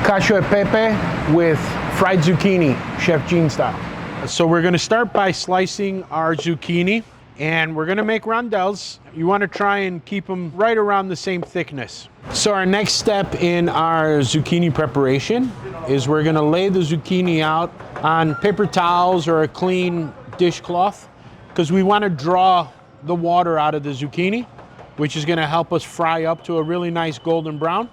cacio e pepe with fried zucchini, Chef Gene style. So we're gonna start by slicing our zucchini, and we're gonna make rondelles. You wanna try and keep them right around the same thickness. So our next step in our zucchini preparation is we're gonna lay the zucchini out on paper towels or a clean dishcloth, because we wanna draw the water out of the zucchini, which is gonna help us fry up to a really nice golden brown.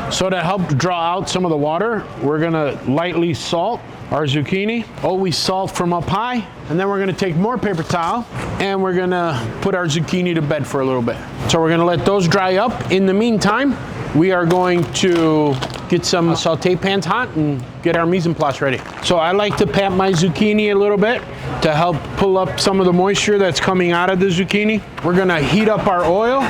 So to help draw out some of the water, we're gonna lightly salt our zucchini. Always salt from up high. And then we're gonna take more paper towel and we're gonna put our zucchini to bed for a little bit. So we're gonna let those dry up. In the meantime, we are going to get some saute pans hot and get our mise en place ready. So I like to pat my zucchini a little bit to help pull up some of the moisture that's coming out of the zucchini. We're gonna heat up our oil.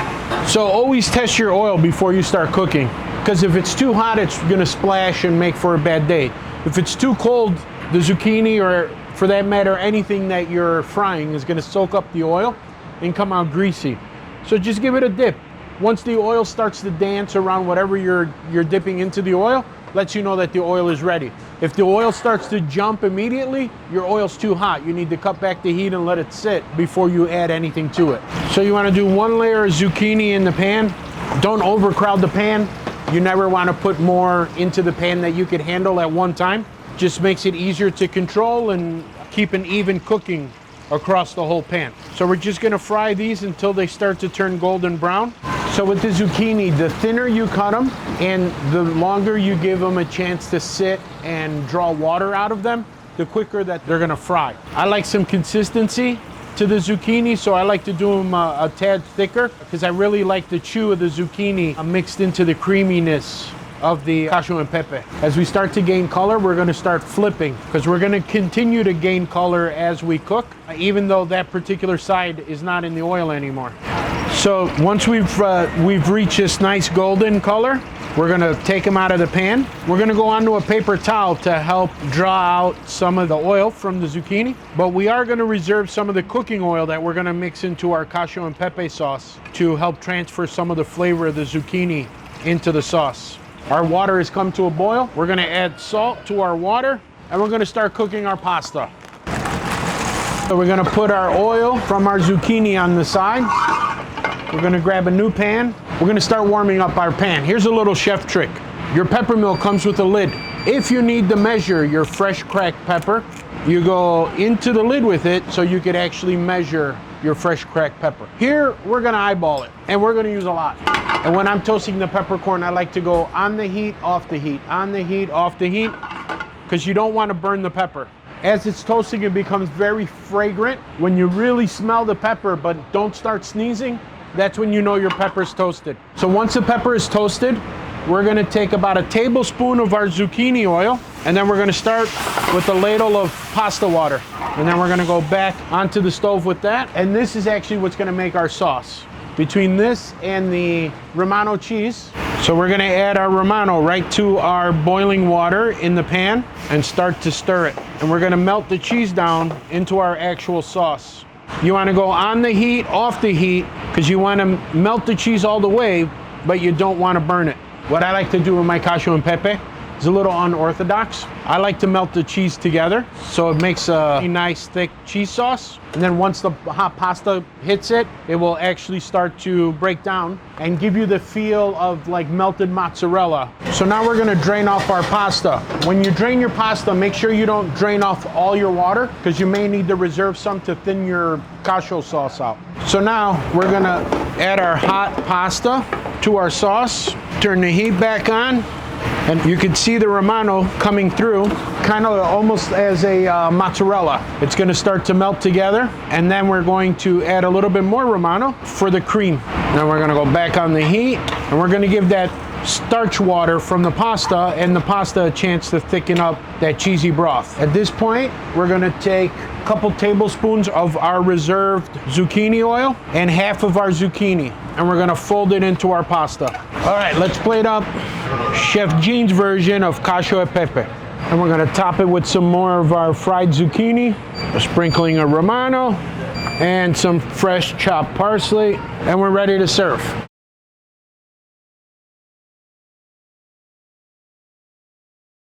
So always test your oil before you start cooking, because if it's too hot, it's gonna splash and make for a bad day. If it's too cold, the zucchini, or for that matter, anything that you're frying, is gonna soak up the oil and come out greasy. So just give it a dip. Once the oil starts to dance around whatever you're dipping into the oil, lets you know that the oil is ready. If the oil starts to jump immediately, your oil's too hot. You need to cut back the heat and let it sit before you add anything to it. So you wanna do one layer of zucchini in the pan. Don't overcrowd the pan. You never wanna put more into the pan that you could handle at one time. Just makes it easier to control and keep an even cooking across the whole pan. So we're just gonna fry these until they start to turn golden brown. So with the zucchini, the thinner you cut them and the longer you give them a chance to sit and draw water out of them, the quicker that they're gonna fry. I like some consistency to the zucchini, so I like to do them a tad thicker, because I really like the chew of the zucchini mixed into the creaminess of the cacio and pepe. As we start to gain color, we're gonna start flipping, because we're gonna continue to gain color as we cook, even though that particular side is not in the oil anymore. So once we've reached this nice golden color, we're gonna take them out of the pan. We're gonna go onto a paper towel to help draw out some of the oil from the zucchini, but we are gonna reserve some of the cooking oil that we're gonna mix into our cacio and pepe sauce to help transfer some of the flavor of the zucchini into the sauce. Our water has come to a boil. We're gonna add salt to our water, and we're gonna start cooking our pasta. So we're gonna put our oil from our zucchini on the side. We're gonna grab a new pan. We're gonna start warming up our pan. Here's a little chef trick. Your pepper mill comes with a lid. If you need to measure your fresh cracked pepper, you go into the lid with it so you could actually measure your fresh cracked pepper. Here, we're gonna eyeball it, and we're gonna use a lot. And when I'm toasting the peppercorn, I like to go on the heat, off the heat, on the heat, off the heat, because you don't wanna burn the pepper. As it's toasting, it becomes very fragrant. When you really smell the pepper but don't start sneezing, that's when you know your pepper's toasted. So once the pepper is toasted, we're gonna take about a tablespoon of our zucchini oil, and then we're gonna start with a ladle of pasta water. And then we're gonna go back onto the stove with that. And this is actually what's gonna make our sauce. Between this and the Romano cheese, so we're gonna add our Romano right to our boiling water in the pan and start to stir it. And we're gonna melt the cheese down into our actual sauce. You wanna go on the heat, off the heat, because you wanna melt the cheese all the way, but you don't wanna burn it. What I like to do with my cacio and pepe is a little unorthodox. I like to melt the cheese together, so it makes a nice thick cheese sauce. And then once the hot pasta hits it, it will actually start to break down and give you the feel of like melted mozzarella. So now we're gonna drain off our pasta. When you drain your pasta, make sure you don't drain off all your water, because you may need to reserve some to thin your cacio sauce out. So now we're gonna add our hot pasta to our sauce, turn the heat back on, and you can see the Romano coming through, kind of almost as a mozzarella. It's gonna start to melt together, and then we're going to add a little bit more Romano for the cream. Then we're gonna go back on the heat, and we're gonna give that starch water from the pasta and the pasta a chance to thicken up that cheesy broth. At this point, we're gonna take a couple tablespoons of our reserved zucchini oil and half of our zucchini, and we're gonna fold it into our pasta. All right, let's plate up Chef Gene's version of cacio e pepe. And we're gonna top it with some more of our fried zucchini, a sprinkling of Romano, and some fresh chopped parsley, and we're ready to serve.